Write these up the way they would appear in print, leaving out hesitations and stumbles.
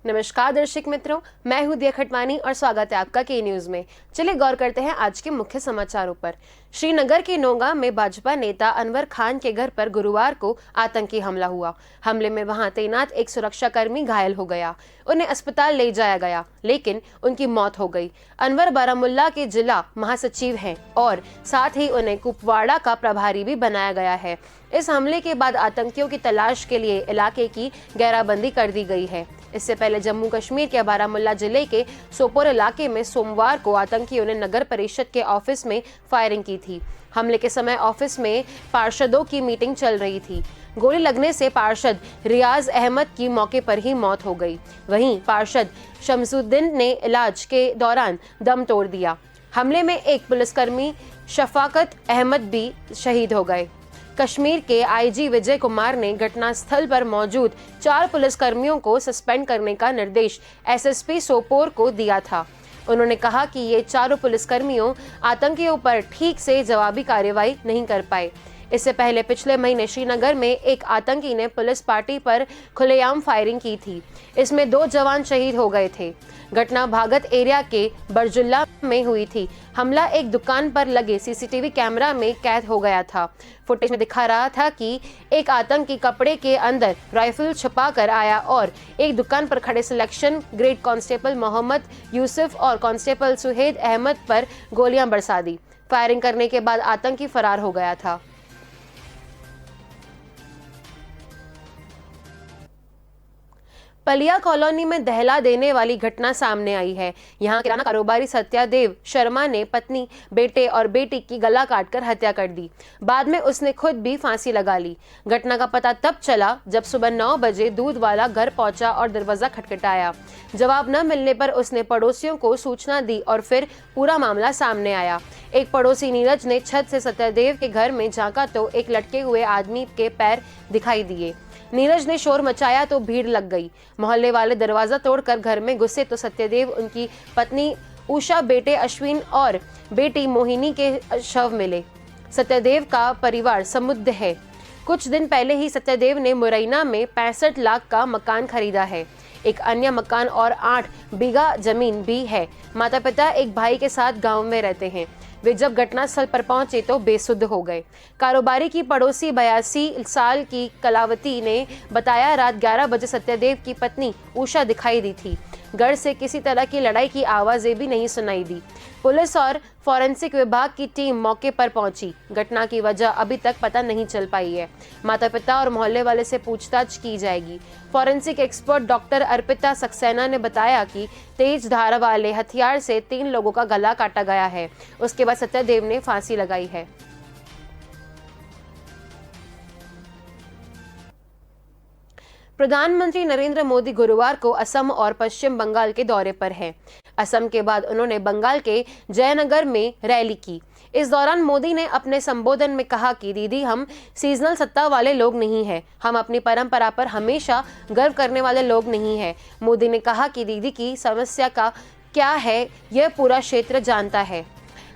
नमस्कार दर्शक मित्रों, मैं हूं दिया खटवानी और स्वागत है आपका के न्यूज में। चलिए गौर करते हैं आज के मुख्य समाचारों पर। श्रीनगर के नोगा में भाजपा नेता अनवर खान के घर पर गुरुवार को आतंकी हमला हुआ। हमले में वहां तैनात एक सुरक्षाकर्मी घायल हो गया। उन्हें अस्पताल ले जाया गया, लेकिन उनकी मौत हो गई। अनवर बारामुल्ला के जिला महासचिव हैं और साथ ही उन्हें कुपवाड़ा का प्रभारी भी बनाया गया है। इस हमले के बाद आतंकियों की तलाश के लिए इलाके की घेराबंदी कर दी गई है। इससे पहले जम्मू कश्मीर के बारामुल्ला जिले के सोपोर इलाके में सोमवार को आतंकियों ने नगर परिषद के ऑफिस में फायरिंग की थी। हमले के समय ऑफिस में पार्षदों की मीटिंग चल रही थी। गोली लगने से पार्षद रियाज अहमद की मौके पर ही मौत हो गई। वहीं पार्षद शमसुद्दीन ने इलाज के दौरान दम तोड़ दिया। हमले में एक पुलिसकर्मी शफाकत अहमद भी शहीद हो गए। कश्मीर के आईजी विजय कुमार ने घटनास्थल पर मौजूद 4 पुलिसकर्मियों को सस्पेंड करने का निर्देश एसएसपी सोपोर को दिया था। उन्होंने कहा कि ये चारों पुलिसकर्मियों आतंकियों पर ठीक से जवाबी कार्रवाई नहीं कर पाए। इससे पहले पिछले महीने श्रीनगर में एक आतंकी ने पुलिस पार्टी पर खुलेआम फायरिंग की थी। इसमें 2 जवान शहीद हो गए थे। घटना भागत एरिया के बरजुल्ला में हुई थी। हमला एक दुकान पर लगे सीसीटीवी कैमरा में कैद हो गया था। फुटेज में दिखा रहा था कि एक आतंकी कपड़े के अंदर राइफल छुपा कर आया और एक दुकान पर खड़े selection grade constable Mohammed Yusuf और कांस्टेबल सुहेद अहमद पर गोलियां बरसा दी। फायरिंग करने के बाद आतंकी फरार हो गया था। पलिया कॉलोनी में दहला देने वाली घटना सामने आई है। यहाँ किराना कारोबारी सत्यादेव शर्मा ने पत्नी, बेटे और बेटी की गला काटकर हत्या कर दी। बाद में उसने खुद भी फांसी लगा ली। घटना का पता तब चला जब सुबह 9 बजे दूध वाला घर पहुंचा और दरवाजा खटखटाया। जवाब न मिलने पर उसने पड़ोसियों को सूचना दी और फिर पूरा मामला सामने आया। एक पड़ोसी नीरज ने छत से सत्यादेव के घर में झांका तो एक लटके हुए आदमी के पैर दिखाई दिए। नीरज ने शोर मचाया तो भीड़ लग गई। मोहल्ले वाले दरवाजा तोड़कर घर में घुसे तो सत्यदेव, उनकी पत्नी उषा, बेटे अश्विन और बेटी मोहिनी के शव मिले। सत्यदेव का परिवार समुद्ध है। कुछ दिन पहले ही सत्यदेव ने मुरैना में 65 लाख का मकान खरीदा है। एक अन्य मकान और 8 बीघा जमीन भी है। माता पिता एक भाई के साथ गांव में रहते हैं। वे जब घटनास्थल पर पहुंचे तो बेसुध हो गए। कारोबारी की पड़ोसी 82 साल की कलावती ने बताया, रात 11 बजे सत्यदेव की पत्नी उषा दिखाई दी थी। घर से किसी तरह की लड़ाई की आवाजें भी नहीं सुनाई दी। पुलिस और फॉरेंसिक विभाग की टीम मौके पर पहुंची। घटना की वजह अभी तक पता नहीं चल पाई है। माता पिता और मोहल्ले वाले से पूछताछ की जाएगी। Forensic expert doctor Arpita Saxena ने बताया कि तेज धार वाले हथियार से 3 लोगों का गला काटा गया है। उसके बाद सत्यदेव ने फांसी लगाई है। प्रधानमंत्री नरेंद्र मोदी गुरुवार को असम और पश्चिम बंगाल के दौरे पर हैं। असम के बाद उन्होंने बंगाल के जयनगर में रैली की। इस दौरान मोदी ने अपने संबोधन में कहा कि दीदी, हम सीजनल सत्ता वाले लोग नहीं हैं। हम अपनी परंपरा पर हमेशा गर्व करने वाले लोग नहीं हैं। मोदी ने कहा कि दीदी की समस्या का क्या है यह पूरा क्षेत्र जानता है।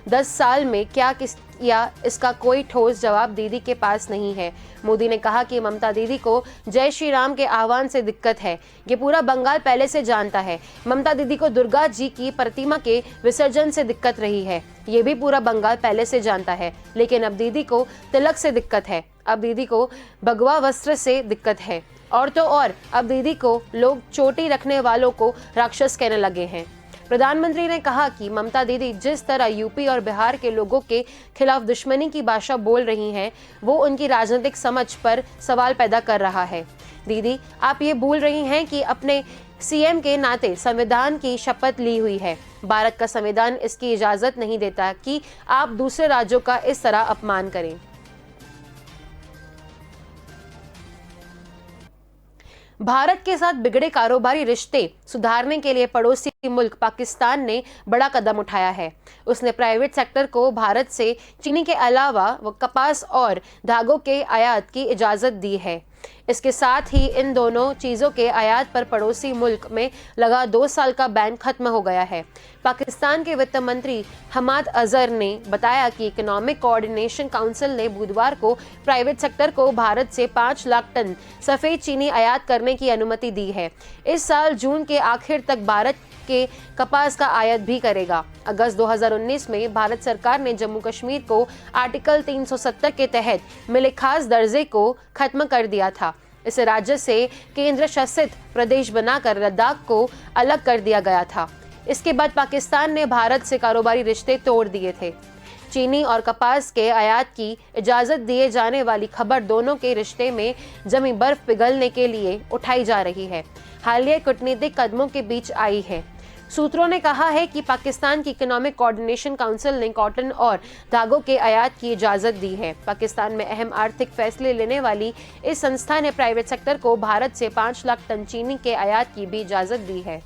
10 साल में क्या किया इसका कोई ठोस जवाब दीदी के पास नहीं है। मोदी ने कहा कि ममता दीदी को जय श्री राम के आह्वान से दिक्कत है। ये पूरा बंगाल पहले से जानता है। ममता दीदी को दुर्गा जी की प्रतिमा के विसर्जन से दिक्कत रही है। ये भी पूरा बंगाल पहले से जानता है। लेकिन अब दीदी को तिलक से दिक्कत है। अब दीदी को भगवा वस्त्र से दिक्कत है। और तो और अब दीदी को लोग चोटी रखने वालों को राक्षस कहने लगे हैं। प्रधानमंत्री ने कहा कि ममता दीदी जिस तरह यूपी और बिहार के लोगों के खिलाफ दुश्मनी की भाषा बोल रही हैं, वो उनकी राजनीतिक समझ पर सवाल पैदा कर रहा है। दीदी, आप ये भूल रही हैं कि अपने सीएम के नाते संविधान की शपथ ली हुई है। भारत का संविधान इसकी इजाजत नहीं देता कि आप दूसरे राज्यों का इस तरह अपमान करें। भारत के साथ बिगड़े कारोबारी रिश्ते सुधारने के लिए पड़ोसी मुल्क पाकिस्तान ने बड़ा कदम उठाया है। उसने प्राइवेट सेक्टर को भारत से चीनी के अलावा कपास और धागों के आयात की इजाजत दी है। इसके साथ ही इन दोनों चीज़ों के आयात पर पड़ोसी मुल्क में लगा 2 साल का बैन खत्म हो गया है। पाकिस्तान के वित्त मंत्री हमाद अजहर ने बताया कि इकोनॉमिक कोऑर्डिनेशन काउंसिल ने बुधवार को प्राइवेट सेक्टर को भारत से 5 लाख टन सफ़ेद चीनी आयात करने की अनुमति दी है। इस साल जून के आखिर तक भारत के कपास का आयात भी करेगा। अगस्त 2019 में भारत सरकार ने जम्मू कश्मीर को आर्टिकल 370 के तहत मिले खास दर्जे को खत्म कर दिया था। इसे राज्य से केंद्र शासित प्रदेश बनाकर लद्दाख को अलग कर दिया गया था। इसके बाद पाकिस्तान ने भारत से कारोबारी रिश्ते तोड़ दिए थे। चीनी और कपास के आयात की इजाजत दिए जाने वाली खबर दोनों के रिश्ते में जमी बर्फ पिघलने के लिए उठाई जा रही है। हालिया कूटनीतिक कदमों के बीच आई है। सूत्रों ने कहा है कि पाकिस्तान की इकोनॉमिक कोऑर्डिनेशन काउंसिल ने कॉटन और धागों के आयात की इजाजत दी है। पाकिस्तान में अहम आर्थिक फैसले लेने वाली इस संस्था ने प्राइवेट सेक्टर को भारत से 5 लाख टन चीनी के आयात की भी इजाजत दी है।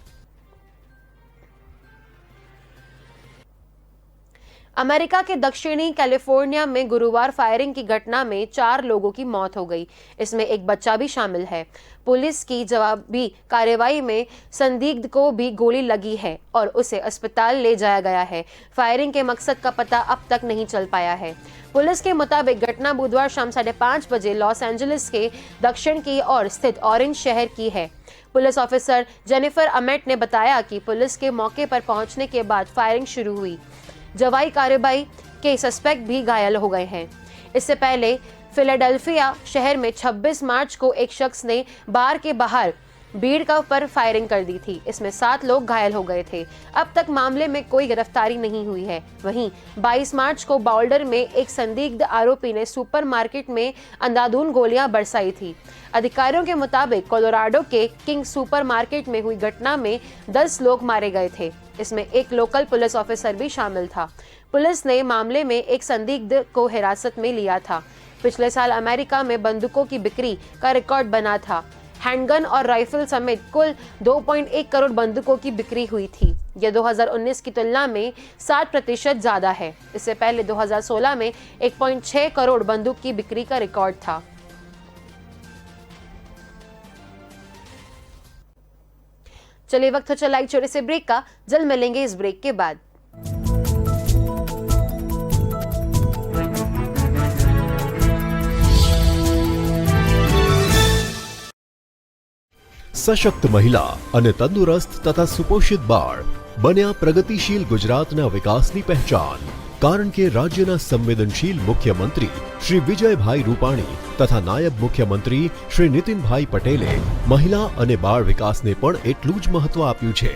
अमेरिका के दक्षिणी कैलिफोर्निया में गुरुवार फायरिंग की घटना में 4 लोगों की मौत हो गई। इसमें एक बच्चा भी शामिल है। पुलिस की जवाबी कार्रवाई में संदिग्ध को भी गोली लगी है और उसे अस्पताल ले जाया गया है। फायरिंग के मकसद का पता अब तक नहीं चल पाया है। पुलिस के मुताबिक घटना बुधवार शाम 5:30 बजे लॉस एंजलिस के दक्षिण की ओर स्थित ऑरेंज शहर की है। पुलिस ऑफिसर जेनिफर अमेट ने बताया कि पुलिस के मौके पर पहुंचने के बाद फायरिंग शुरू हुई। जवाई कार्रवाई के सस्पेक्ट भी घायल हो गए हैं। इससे पहले फिलाडेल्फिया शहर में 26 मार्च को एक शख्स ने बार के बाहर भीड़ का पर फायरिंग कर दी थी। इसमें 7 लोग घायल हो गए थे। अब तक मामले में कोई गिरफ्तारी नहीं हुई है। वहीं 22 मार्च को बाउल्डर में एक संदिग्ध आरोपी ने सुपरमार्केट में अंधाधुंध गोलियां बरसाई थी। अधिकारियों के मुताबिक कोलोराडो के किंग सुपरमार्केट में हुई घटना में 10 लोग मारे गए थे। इसमें एक लोकल पुलिस ऑफिसर भी शामिल था। पुलिस ने मामले में एक संदिग्ध को हिरासत में लिया था। पिछले साल अमेरिका में बंदूकों की बिक्री का रिकॉर्ड बना था। हैंडगन और राइफल समेत कुल 2.1 करोड़ बंदूकों की बिक्री हुई थी। यह 2019 की तुलना में 60% ज्यादा है। इससे पहले 2016 में 1.6 करोड़ बंदूक की बिक्री का रिकॉर्ड था। चलिए वक्त हो चला एक छोटे से ब्रेक का। जल्द मिलेंगे इस ब्रेक के बाद। સશક્ત મહિલા અને તંદુરસ્ત તથા સુપોષિત બાળ બન્યા પ્રગતિશીલ ગુજરાતના વિકાસની પહેચાન। કારણ કે રાજ્યના સંવેદનશીલ મુખ્યમંત્રી શ્રી વિજયભાઈ રૂપાણી તથા નાયબ મુખ્યમંત્રી શ્રી નીતિનભાઈ પટેલે મહિલા અને બાળ વિકાસને પણ એટલું જ મહત્વ આપ્યું છે।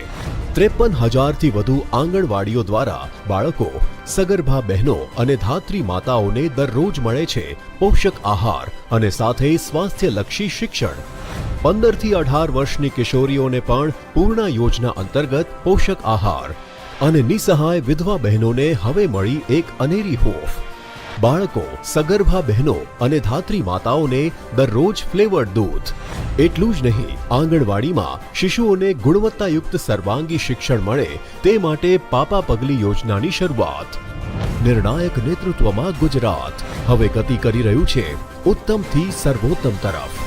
53,000 થી વધુ આંગણવાડીઓ દ્વારા બાળકો, સગર્ભા બહેનો અને ધાત્રી માતાઓને દરરોજ મળે છે પોષક આહાર અને સાથે સ્વાસ્થ્યલક્ષી શિક્ષણ। 15 થી 18 વર્ષની કિશોરીઓને પણ પૂર્ણા યોજના અંતર્ગત પોષક આહાર અને નિસહાય વિધવા બહેનોને હવે મળી એક અનેરી હૂંફ। બાળકો, સગર્ભા બહેનો અને ધાત્રી માતાઓને દરરોજ ફ્લેવર્ડ દૂધ। એટલું જ નહીં, આંગણવાડીમાં શિશુઓને ગુણવત્તાયુક્ત સર્વાંગી શિક્ષણ મળે તે માટે પાપા પગલી યોજનાની શરૂઆત। નિર્ણાયક નેતૃત્વમાં ગુજરાત હવે ગતિ કરી રહ્યું છે ઉત્તમથી સર્વોત્તમ તરફ।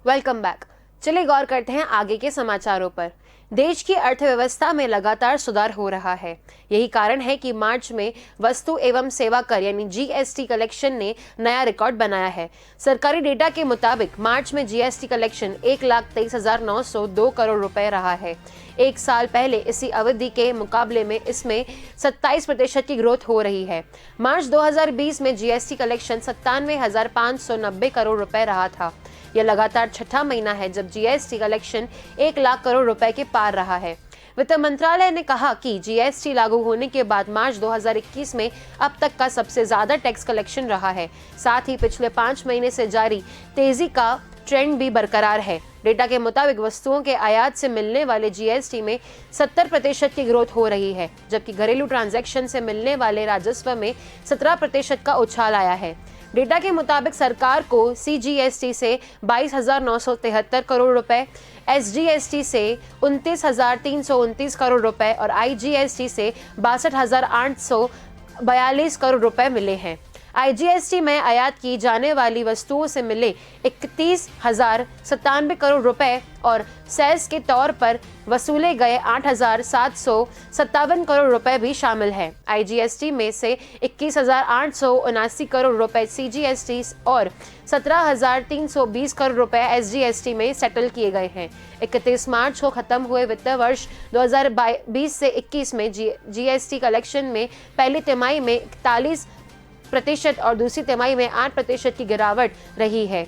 Welcome back. चलिए गौर करते हैं आगे के समाचारों पर। देश की अर्थव्यवस्था में लगातार सुधार हो रहा है। यही कारण है कि मार्च में वस्तु एवं सेवा कर यानी जीएसटी कलेक्शन ने नया रिकॉर्ड बनाया है। सरकारी डेटा के मुताबिक मार्च में जीएसटी कलेक्शन 1,23,902 करोड़ रुपए रहा है। एक साल पहले इसी अवधि के मुकाबले में इसमें 27% की ग्रोथ हो रही है। मार्च 2020 में जीएसटी कलेक्शन 97,590 करोड़ रुपए रहा था। यह लगातार छठा महीना है जब जीएसटी कलेक्शन 1 लाख करोड़ रुपए के पार रहा है। वित्त मंत्रालय ने कहा कि जीएसटी लागू होने के बाद मार्च 2021 में अब तक का सबसे ज्यादा टैक्स कलेक्शन रहा है। साथ ही पिछले 5 महीने से जारी तेजी का ट्रेंड भी बरकरार है। डेटा के मुताबिक वस्तुओं के आयात से मिलने वाले जीएसटी में 70% की ग्रोथ हो रही है, जबकि घरेलू ट्रांजैक्शन से मिलने वाले राजस्व में 17% का उछाल आया है। डेटा के मुताबिक सरकार को सीजीएसटी से 22,973 करोड़ रुपए, SGST से 29,329 करोड़ रुपए और IGST से 62,842 करोड़ रुपए मिले हैं। IGST में आयात की जाने वाली वस्तुओं से मिले 31,097 करोड़ रुपए और सेस के तौर पर वसूले गए 8,757 करोड़ रुपए भी शामिल हैं। IGST में से 21,879 करोड़ रुपए CGST और 17,320 करोड़ रुपए SGST में सेटल किए गए हैं। 31 मार्च को खत्म हुए वित्त वर्ष 2020 से 21 में GST कलेक्शन में पहली तिमाही में 41% और दूसरी तिमाही में 8% की गिरावट रही है।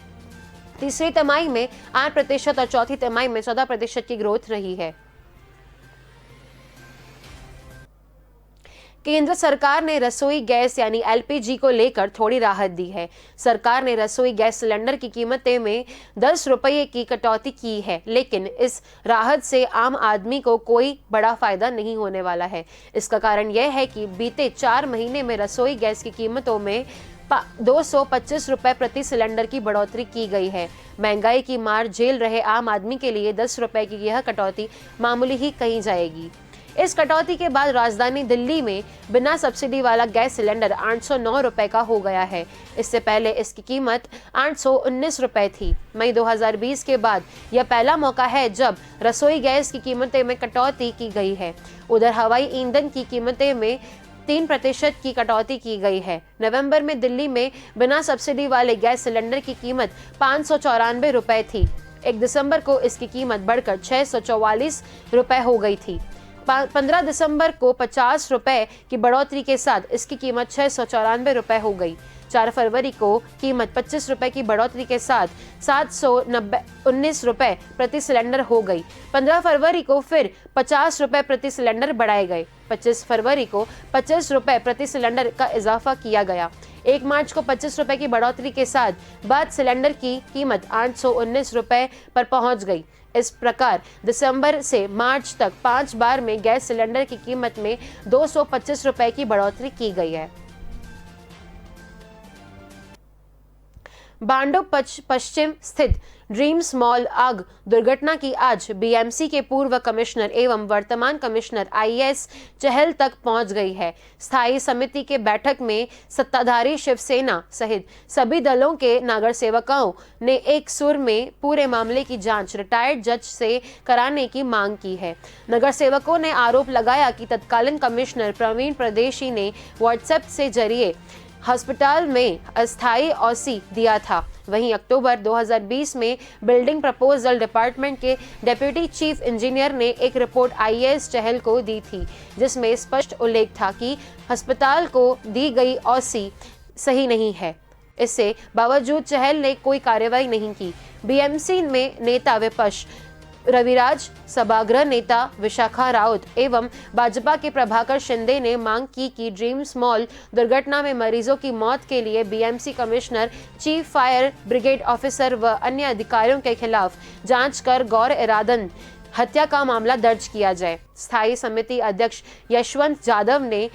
तीसरी तिमाही में 8% और चौथी तिमाही में 14% की ग्रोथ रही है। केंद्र सरकार ने रसोई गैस यानी LPG को लेकर थोड़ी राहत दी है। सरकार ने रसोई गैस सिलेंडर की कीमतें में 10 रुपये की कटौती की है, लेकिन इस राहत से आम आदमी को कोई बड़ा फायदा नहीं होने वाला है। इसका कारण यह है कि बीते 4 महीने में रसोई गैस की कीमतों में 225 रुपए प्रति सिलेंडर की बढ़ोतरी की गई है। महंगाई की मार झेल रहे आम आदमी के लिए 10 रुपए की यह कटौती मामूली ही कही जाएगी। इस कटौती के बाद राजधानी दिल्ली में बिना सब्सिडी वाला गैस सिलेंडर 809 रुपए का हो गया है। इससे पहले इसकी कीमत 819 रुपए थी। मई 2020 के बाद यह पहला मौका है जब रसोई गैस की कीमतें में कटौती की गई है। उधर हवाई ईंधन की कीमतें में 3% की कटौती की गई है। नवंबर में दिल्ली में बिना सब्सिडी वाले गैस सिलेंडर की कीमत 594 रुपए थी। 1 दिसंबर को इसकी कीमत बढ़कर 644 रुपए हो गई थी। 15 दिसंबर को 50 रुपए की बढ़ोतरी के साथ इसकी कीमत 694 रुपए हो गई। 4 फरवरी को कीमत 25 रुपए की बढ़ोतरी के साथ 719 रुपए प्रति सिलेंडर हो गई। 15 फरवरी को फिर 50 रुपए प्रति सिलेंडर बढ़ाए गए। 25 फरवरी को 25 रुपए प्रति सिलेंडर का इजाफा किया गया। 1 मार्च को 25 रुपए की बढ़ोतरी के साथ बाद सिलेंडर की कीमत 819 रुपए पर पहुंच गई। इस प्रकार दिसंबर से मार्च तक 5 बार में गैस सिलेंडर की कीमत में 225 रुपए की बढ़ोतरी की गई है। बांडो पश्चिम स्थित ड्रीम्स मॉल आग दुर्घटना की आज BMC के पूर्व कमिश्नर एवं वर्तमान कमिश्नर IAS चहल तक पहुंच गई है। स्थायी समिति के बैठक में सत्ताधारी शिवसेना सहित सभी दलों के नगर सेवकों ने एक सुर में पूरे मामले की जांच रिटायर्ड जज से कराने की मांग की है। नगर सेवकों ने आरोप लगाया कि तत्कालीन कमिश्नर प्रवीण परदेशी ने व्हाट्सएप से जरिए अस्पताल में अस्थायी OC दिया था। वहीं अक्टूबर 2020 में बिल्डिंग प्रपोजल डिपार्टमेंट के डेप्यूटी चीफ इंजीनियर ने एक रिपोर्ट IAS चहल को दी थी, जिसमें स्पष्ट उल्लेख था कि अस्पताल को दी गई OC सही नहीं है। इससे बावजूद चहल ने कोई कार्रवाई नहीं की। BMC में नेता विपक्ष रविराज, सभागृह नेता विशाखा राउत एवं भाजपा के प्रभाकर शिंदे ने मांग की कि ड्रीम्स मॉल दुर्घटना में मरीजों की मौत के लिए BMC commissioner, chief fire brigade officer व अन्य अधिकारियों के खिलाफ जांच कर गौर इरादन हत्या का मामला दर्ज किया जाए। स्थायी समिति अध्यक्ष यशवंत जाधव ने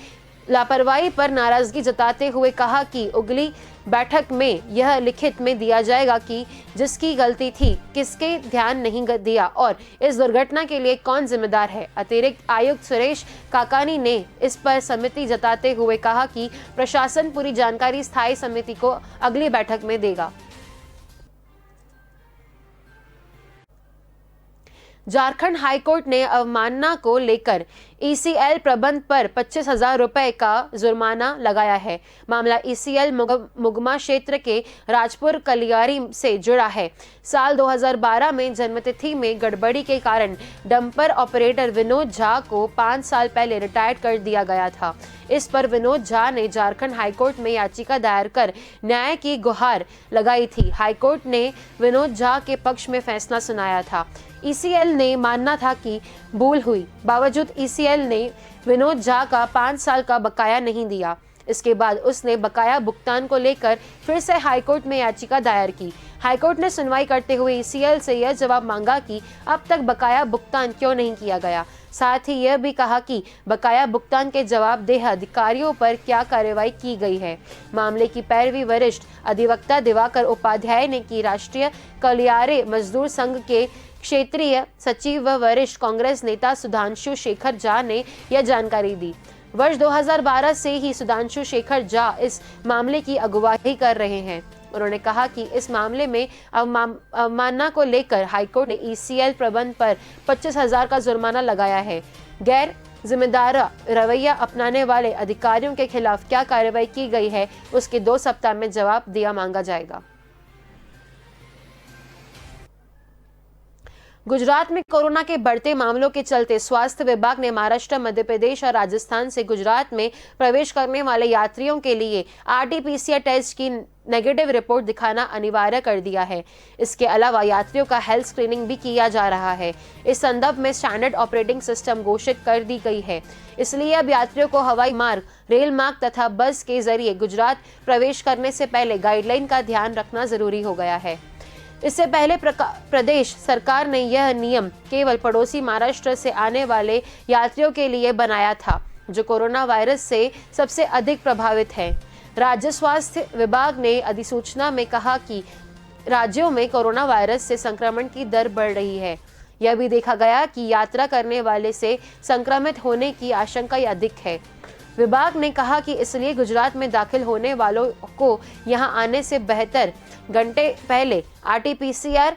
लापरवाही पर नाराजगी जताते हुए कहा कि अगली बैठक में यह लिखित में दिया जाएगा कि जिसकी गलती थी, किसके ध्यान नहीं दिया और इस दुर्घटना के लिए कौन जिम्मेदार है। अतिरिक्त आयुक्त सुरेश काकानी ने इस पर सहमति जताते हुए कहा कि प्रशासन पूरी जानकारी स्थायी समिति को अगली बैठक में देगा। झारखंड हाईकोर्ट ने अवमानना को लेकर ECL प्रबंध पर 25,000 रुपए का जुर्माना लगाया है। मामला ECL मुगमा क्षेत्र के राजपुर कलियारी से जुड़ा है। साल 2012 में जन्मतिथि में गड़बड़ी के कारण डंपर ऑपरेटर विनोद झा को 5 साल पहले रिटायर कर दिया गया था। इस पर विनोद झा ने झारखंड हाईकोर्ट में याचिका दायर कर न्याय की गुहार लगाई थी। हाईकोर्ट ने विनोद झा के पक्ष में फैसला सुनाया था। ECL ने मानना था कि भूल हुई, बावजूद ECL ने विनोद झा का 5 साल का बकाया नहीं दिया। इसके बाद उसने बकाया भुगतान को लेकर फिर से हाईकोर्ट में याचिका दायर की। हाईकोर्ट ने सुनवाई करते हुए ECL से यह जवाब मांगा कि अब तक बकाया भुगतान क्यों नहीं किया गया। साथ ही यह भी कहा कि बकाया भुगतान के जवाबदेह अधिकारियों पर क्या कार्रवाई की गई है। मामले की पैरवी वरिष्ठ अधिवक्ता दिवाकर उपाध्याय ने की। राष्ट्रीय कलियारे मजदूर संघ के क्षेत्रीय सचिव व वरिष्ठ कांग्रेस नेता सुधांशु शेखर झा ने यह जानकारी दी। वर्ष 2012 से ही सुधांशु शेखर झा इस मामले की अगुवाई कर रहे हैं। उन्होंने कहा कि इस मामले में अवमानना को लेकर हाईकोर्ट ने ECL प्रबंध पर 25,000 का जुर्माना लगाया है। गैर जिम्मेदार रवैया अपनाने वाले अधिकारियों के खिलाफ क्या कार्रवाई की गई है, उसके 2 सप्ताह में जवाब दिया मांगा जाएगा। गुजरात में कोरोना के बढ़ते मामलों के चलते स्वास्थ्य विभाग ने महाराष्ट्र, मध्य प्रदेश और राजस्थान से गुजरात में प्रवेश करने वाले यात्रियों के लिए RT-PCR टेस्ट की नेगेटिव रिपोर्ट दिखाना अनिवार्य कर दिया है। इसके अलावा यात्रियों का हेल्थ स्क्रीनिंग भी किया जा रहा है। इस संदर्भ में स्टैंडर्ड ऑपरेटिंग सिस्टम घोषित कर दी गई है। इसलिए अब यात्रियों को हवाई मार्ग, रेल मार्ग तथा बस के जरिए गुजरात प्रवेश करने से पहले गाइडलाइन का ध्यान रखना जरूरी हो गया है। इससे पहले प्रदेश सरकार ने यह नियम केवल पड़ोसी महाराष्ट्र से आने वाले यात्रियों के लिए बनाया था, जो कोरोना वायरस से सबसे अधिक प्रभावित है। राज्य स्वास्थ्य विभाग ने अधिसूचना में कहा कि राज्यों में कोरोना वायरस से संक्रमण की दर बढ़ रही है। यह भी देखा गया कि यात्रा करने वाले से संक्रमित होने की आशंका अधिक है। विभाग ने कहा कि इसलिए गुजरात में दाखिल होने वालों को यहां आने से बेहतर घंटे पहले RT-PCR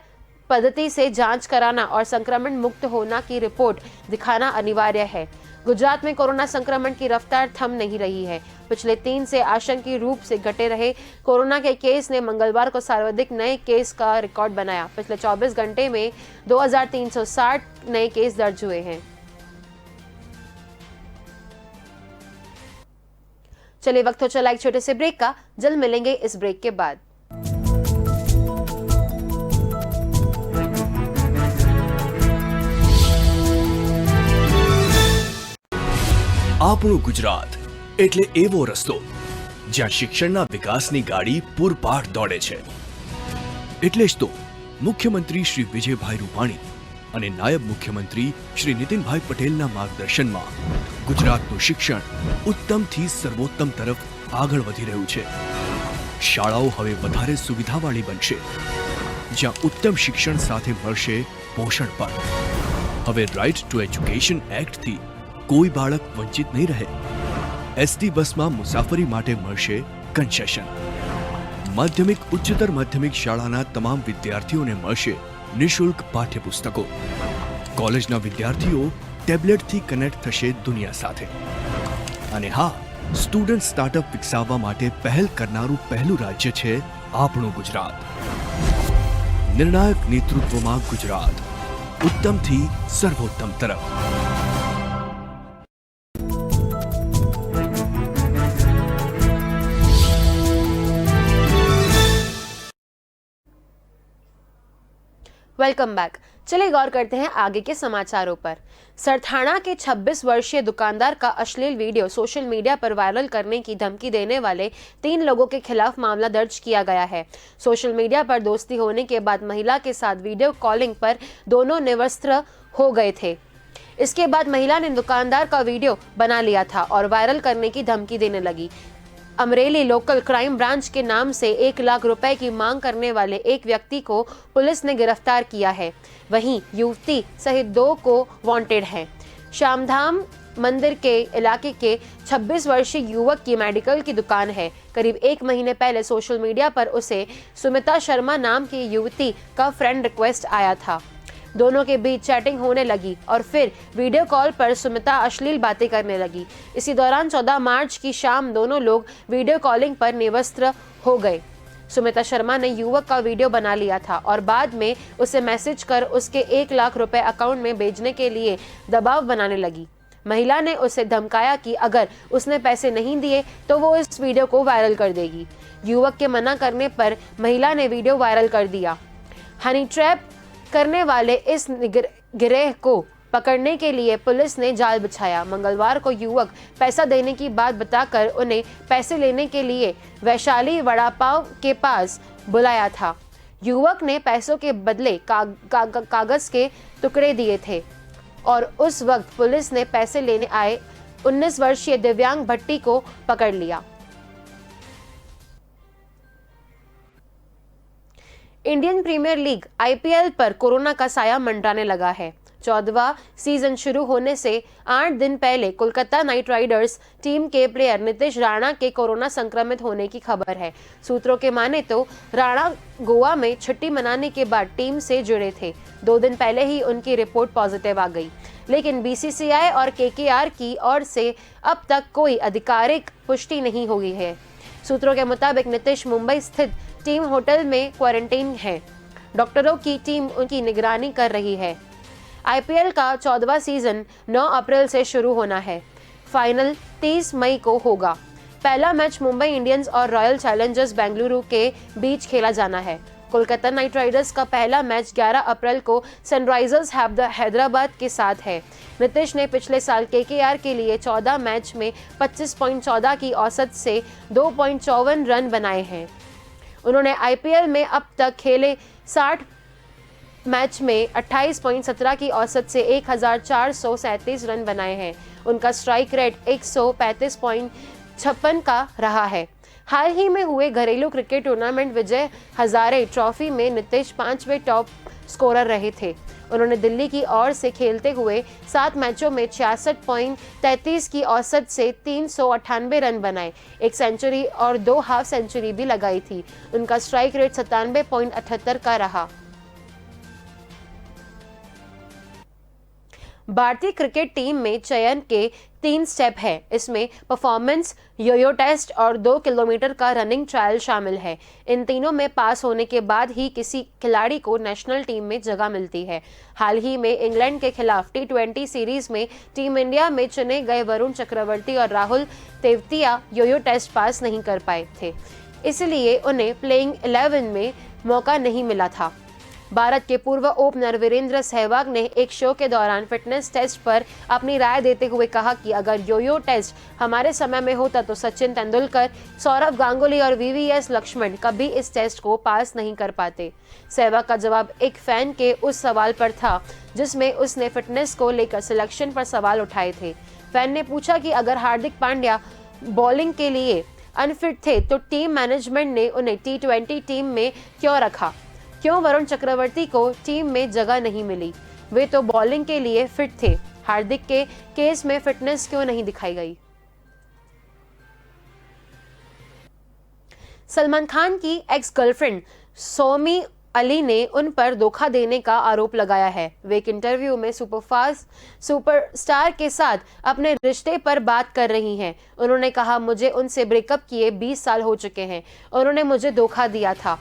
पद्धति से जांच कराना और संक्रमण मुक्त होना की रिपोर्ट दिखाना अनिवार्य है। गुजरात में कोरोना संक्रमण की रफ्तार थम नहीं रही है। पिछले 3 से आशंकीय रूप से घटे रहे कोरोना के केस ने मंगलवार को सर्वाधिक नए केस का रिकॉर्ड बनाया। पिछले 24 घंटे में 2360 नए केस दर्ज हुए हैं। चलिए वक्त हो चला एक छोटे से ब्रेक का, जल्द मिलेंगे इस ब्रेक के बाद। આપણું ગુજરાત એટલે એવો રસ્તો જ્યાં શિક્ષણના વિકાસની ગાડી પૂરપાટ દોડે છે। એટલે જ તો મુખ્યમંત્રી શ્રી વિજયભાઈ રૂપાણી અને નાયબ મુખ્યમંત્રી શ્રી નીતિનભાઈ પટેલના માર્ગદર્શનમાં ગુજરાતનું શિક્ષણ ઉત્તમથી સર્વોત્તમ તરફ આગળ વધી રહ્યું છે। શાળાઓ હવે વધારે સુવિધાવાળી બનશે, જ્યાં ઉત્તમ શિક્ષણ સાથે મળશે પોષણ પણ। હવે રાઇટ ટુ એજ્યુકેશન એક્ટથી કોઈ બાળક વંચિત નહીં રહે। SD બસમાં મુસાફરી માટે મળશે કન્સેશન। માધ્યમિક ઉચ્ચતર માધ્યમિક શાળાના તમામ વિદ્યાર્થીઓને મળશે નિઃશુલ્ક પાઠ્યપુસ્તકો। કોલેજના વિદ્યાર્થીઓ ટેબ્લેટથી કનેક્ટ થશે દુનિયા સાથે। અને હા, સ્ટુડન્ટ સ્ટાર્ટઅપ વિકસાવવા માટે પહેલ કરનારું પહેલું રાજ્ય છે આપણું ગુજરાત। નિર્ણાયક નેતૃત્વમાં ગુજરાત ઉત્તમથી સર્વોત્તમ તરફ। Welcome back. चलिए गौर करते हैं आगे के समाचारों पर। सरथाना के 26 वर्षीय दुकानदार का अश्लील वीडियो सोशल मीडिया पर वायरल करने की धमकी देने वाले 3 लोगों के खिलाफ मामला दर्ज किया गया है। सोशल मीडिया पर दोस्ती होने के बाद महिला के साथ वीडियो कॉलिंग पर दोनों निर्वस्त्र हो गए थे। इसके बाद महिला ने दुकानदार का वीडियो बना लिया था और वायरल करने की धमकी देने लगी। अमरेली लोकल क्राइम ब्रांच के नाम से 1 लाख रुपए की मांग करने वाले एक व्यक्ति को पुलिस ने गिरफ्तार किया है। वहीं युवती सहित 2 को वांटेड है। श्यामधाम मंदिर के इलाके के 26 वर्षीय युवक की मेडिकल की दुकान है। करीब 1 महीने पहले सोशल मीडिया पर उसे सुमिता शर्मा नाम की युवती का फ्रेंड रिक्वेस्ट आया था। दोनों के बीच चैटिंग होने लगी और फिर वीडियो कॉल पर सुमिता अश्लील बातें करने लगी। इसी दौरान 14 मार्च की शाम दोनों लोग वीडियो कॉलिंग पर निर्वस्त्र हो गए। सुमिता शर्मा ने युवक का वीडियो बना लिया था और बाद में उसे मैसेज कर उसके 1 लाख रुपए अकाउंट में भेजने के लिए दबाव बनाने लगी। महिला ने उसे धमकाया कि अगर उसने पैसे नहीं दिए तो वो इस वीडियो को वायरल कर देगी। युवक के मना करने पर महिला ने वीडियो वायरल कर दिया। हनी ट्रैप करने वाले इस गिरोह को पकड़ने के लिए पुलिस ने जाल बिछाया। मंगलवार को युवक पैसा देने की बात बताकर उन्हें पैसे लेने के लिए वैशाली वड़ा पाव के पास बुलाया था। युवक ने पैसों के बदले कागज के टुकड़े दिए थे और उस वक्त पुलिस ने पैसे लेने आए 19 वर्षीय दिव्यांग भट्टी को पकड़ लिया। इंडियन प्रीमियर लीग IPL पर कोरोना का साया मंडराने लगा है। 14वां सीजन शुरू होने से 8 दिन पहले कोलकाता नाइट राइडर्स टीम के प्लेयर नीतीश राणा के कोरोना संक्रमित होने की खबर है। सूत्रों के माने तो राणा गोवा में छुट्टी मनाने के बाद टीम से जुड़े थे। 2 दिन पहले ही उनकी रिपोर्ट पॉजिटिव आ गई, लेकिन BCCI और KKR की ओर से अब तक कोई आधिकारिक पुष्टि नहीं हुई है। सूत्रों के मुताबिक नीतीश मुंबई स्थित टीम होटल में क्वारंटीन है। डॉक्टरों की टीम उनकी निगरानी कर रही है। IPL का 14वां सीजन 9 अप्रैल से शुरू होना है। फाइनल 30 मई को होगा। पहला मैच मुंबई इंडियंस और रॉयल चैलेंजर्स बेंगलुरु के बीच खेला जाना है। कोलकाता नाइट राइडर्स का पहला मैच 11 अप्रैल को सनराइजर्स हैदराबाद के साथ है। नीतीश ने पिछले साल KKR के लिए 14 मैच में 25.14 की औसत से 2.54 रन बनाए हैं। उन्होंने IPL में अब तक खेले 60 मैच में 28.17 की औसत से 1437 रन बनाए हैं। उनका स्ट्राइक रेट 135.56 का रहा है। हाल ही में हुए घरेलू cricket tournament Vijay Hazare trophy में नीतीश 5वें टॉप स्कोरर रहे थे। उन्होंने दिल्ली की ओर से खेलते हुए 7 मैचों में 66.33 की औसत से 398 रन बनाए, 1 सेंचुरी और 2 हाफ सेंचुरी भी लगाई थी। उनका स्ट्राइक रेट 97.78 का रहा। भारतीय क्रिकेट टीम में चयन के 3 स्टेप है। इसमें परफॉर्मेंस, योयो टेस्ट और 2 किलोमीटर का रनिंग ट्रायल शामिल है। इन तीनों में पास होने के बाद ही किसी खिलाड़ी को नेशनल टीम में जगह मिलती है। हाल ही में इंग्लैंड के खिलाफ T20 सीरीज में टीम इंडिया में चुने गए वरुण चक्रवर्ती और राहुल तेवतिया योयो टेस्ट पास नहीं कर पाए थे, इसलिए उन्हें प्लेइंग 11 में मौका नहीं मिला था। भारत के पूर्व ओपनर वीरेंद्र सहवाग ने एक शो के दौरान फिटनेस टेस्ट पर अपनी राय देते हुए कहा कि अगर योयो टेस्ट हमारे समय में होता तो सचिन तेंदुलकर, सौरव गांगुली और VVS लक्ष्मण कभी इस टेस्ट को पास नहीं कर पाते। सहवाग का जवाब एक फैन के उस सवाल पर था जिसमें उसने फिटनेस को लेकर सिलेक्शन पर सवाल उठाए थे। फैन ने पूछा कि अगर हार्दिक पांड्या बॉलिंग के लिए अनफिट थे तो टीम मैनेजमेंट ने उन्हें T20 टीम में क्यों रखा? क्यों वरुण चक्रवर्ती को टीम में जगह नहीं मिली? वे तो बॉलिंग के लिए फिट थे। हार्दिक के केस में फिटनेस क्यों नहीं दिखाई गई? सलमान खान की एक्स गर्लफ्रेंड सौमी अली ने उन पर धोखा देने का आरोप लगाया है। वे एक इंटरव्यू में सुपरस्टार के साथ अपने रिश्ते पर बात कर रही हैं। उन्होंने कहा, मुझे उनसे ब्रेकअप किए 20 साल हो चुके हैं। उन्होंने मुझे धोखा दिया था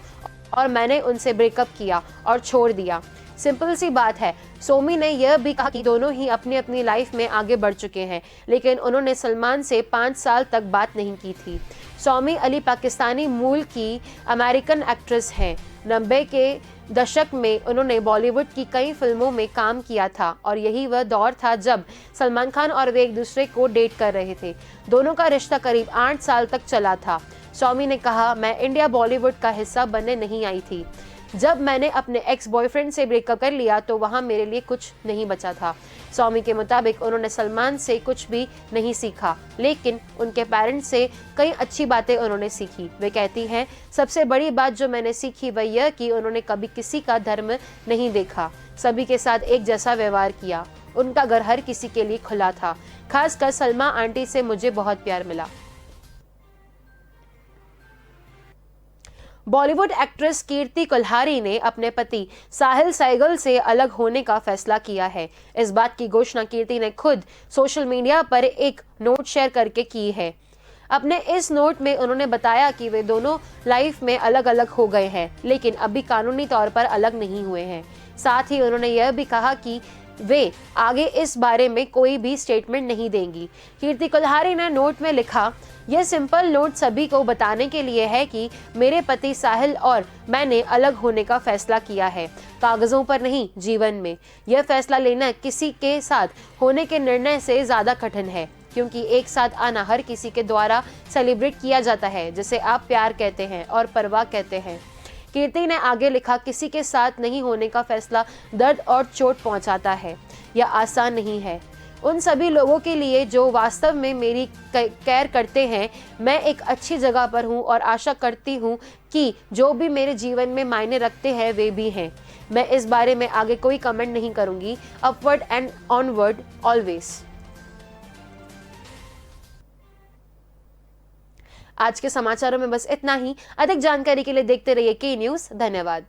और मैंने उनसे ब्रेकअप किया और छोड़ दिया। सिंपल सी बात है। सोमी ने यह भी कहा कि दोनों ही अपनी अपनी लाइफ में आगे बढ़ चुके हैं, लेकिन उन्होंने सलमान से 5 साल तक बात नहीं की थी। सौमी अली पाकिस्तानी मूल की अमेरिकन एक्ट्रेस हैं। 90 के दशक में उन्होंने बॉलीवुड की कई फिल्मों में काम किया था और यही वह दौर था जब सलमान खान और वे एक दूसरे को डेट कर रहे थे। दोनों का रिश्ता करीब 8 साल तक चला था। सौमी ने कहा, मैं इंडिया बॉलीवुड का हिस्सा बनने नहीं आई थी। जब मैंने अपने एक्स बॉयफ्रेंड से ब्रेकअप कर लिया तो वहाँ मेरे लिए कुछ नहीं बचा था। सौमी के मुताबिक उन्होंने सलमान से कुछ भी नहीं सीखा, लेकिन उनके पेरेंट्स से कई अच्छी बातें उन्होंने सीखी। वे कहती हैं, सबसे बड़ी बात जो मैंने सीखी वह यह कि उन्होंने कभी किसी का धर्म नहीं देखा, सभी के साथ एक जैसा व्यवहार किया। उनका घर हर किसी के लिए खुला था। खासकर सलमा आंटी से मुझे बहुत प्यार मिला। बॉलीवुड एक्ट्रेस कीर्ति कुल्हारी ने अपने पति साहिल सहगल से अलग होने का फैसला किया है। इस बात की घोषणा कीर्ति ने खुद सोशल मीडिया पर एक नोट शेयर करके की है। अपने इस नोट में उन्होंने बताया कि वे दोनों लाइफ में अलग अलग हो गए हैं, लेकिन अभी कानूनी तौर पर अलग नहीं हुए हैं। साथ ही उन्होंने यह भी कहा कि वे आगे इस बारे में कोई भी स्टेटमेंट नहीं देंगी। कीर्ति कुल्हारी ने नोट में लिखा, यह सिंपल नोट सभी को बताने के लिए है कि मेरे पति साहिल और मैंने अलग होने का फैसला किया है, कागजों पर नहीं, जीवन में। यह फैसला लेना किसी के साथ होने के निर्णय से ज्यादा कठिन है, क्योंकि एक साथ आना हर किसी के द्वारा सेलिब्रेट किया जाता है, जिसे आप प्यार कहते हैं और परवाह कहते हैं। कीर्ति ने आगे लिखा, किसी के साथ नहीं होने का फैसला दर्द और चोट पहुंचाता है। यह आसान नहीं है। उन सभी लोगों के लिए जो वास्तव में मेरी केयर करते हैं। मैं एक अच्छी जगह पर हूँ और आशा करती हूँ कि जो भी मेरे जीवन में मायने रखते हैं वे भी हैं। मैं इस बारे में आगे कोई कमेंट नहीं करूंगी। Upward and onward always. आज के समाचारों में बस इतना ही। अधिक जानकारी के लिए देखते रहिए के न्यूज़। धन्यवाद।